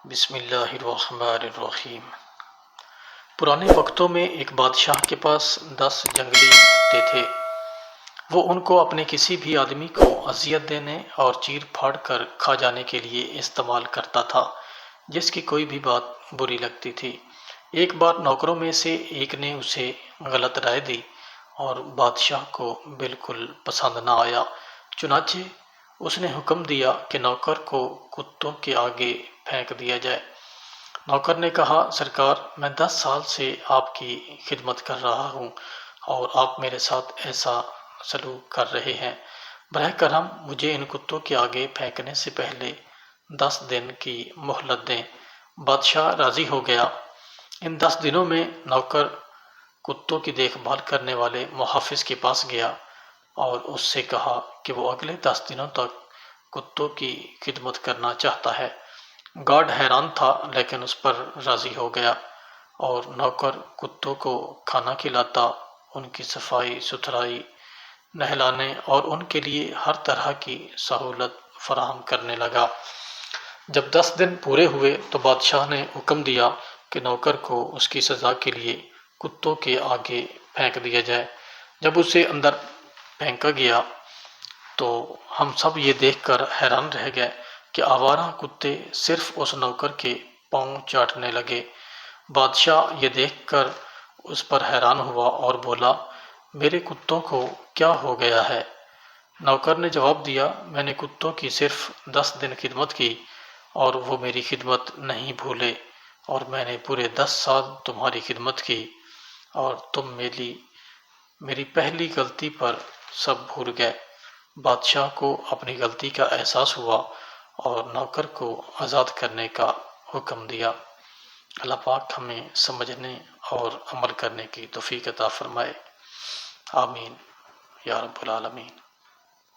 بسم اللہ الرحمن الرحیم۔ پرانے وقتوں میں ایک بادشاہ کے پاس 10 جنگلی کتے تھے۔ وہ ان کو اپنے کسی بھی آدمی کو اذیت دینے اور چیر پھاڑ کر کھا جانے کے لیے استعمال کرتا تھا، جس کی کوئی بھی بات بری لگتی تھی۔ ایک بار نوکروں میں سے ایک نے اسے غلط رائے دی اور بادشاہ کو بالکل پسند نہ آیا، چنانچہ اس نے حکم دیا کہ نوکر کو کتوں کے آگے پھینک دیا جائے۔ نوکر نے کہا، سرکار، میں 10 سال سے آپ کی خدمت کر رہا ہوں اور آپ میرے ساتھ ایسا سلوک کر رہے ہیں، براہ کرم مجھے ان کتوں کے آگے پھینکنے سے پہلے 10 دن کی مہلت دیں۔ بادشاہ راضی ہو گیا۔ ان 10 دنوں میں نوکر کتوں کی دیکھ بھال کرنے والے محافظ کے پاس گیا اور اس سے کہا کہ وہ اگلے 10 دنوں تک کتوں کی خدمت کرنا چاہتا ہے۔ گارڈ حیران تھا لیکن اس پر راضی ہو گیا اور نوکر کتوں کو کھانا کھلاتا، ان کی صفائی ستھرائی، نہلانے اور ان کے لیے ہر طرح کی سہولت فراہم کرنے لگا۔ جب 10 دن پورے ہوئے تو بادشاہ نے حکم دیا کہ نوکر کو اس کی سزا کے لیے کتوں کے آگے پھینک دیا جائے۔ جب اسے اندر پھینکا گیا تو ہم سب یہ دیکھ کر حیران رہ گئے کہ آوارہ کتے صرف اس نوکر کے پاؤں چاٹنے لگے۔ بادشاہ یہ دیکھ کر اس پر حیران ہوا اور بولا، میرے کتوں کو کیا ہو گیا ہے؟ نوکر نے جواب دیا، میں نے کتوں کی صرف 10 دن خدمت کی اور وہ میری خدمت نہیں بھولے، اور میں نے پورے 10 سال تمہاری خدمت کی اور تم میری پہلی غلطی پر سب بھول گئے۔ بادشاہ کو اپنی غلطی کا احساس ہوا اور نوکر کو آزاد کرنے کا حکم دیا۔ اللہ پاک ہمیں سمجھنے اور عمل کرنے کی توفیق عطا فرمائے، آمین یا رب العالمین۔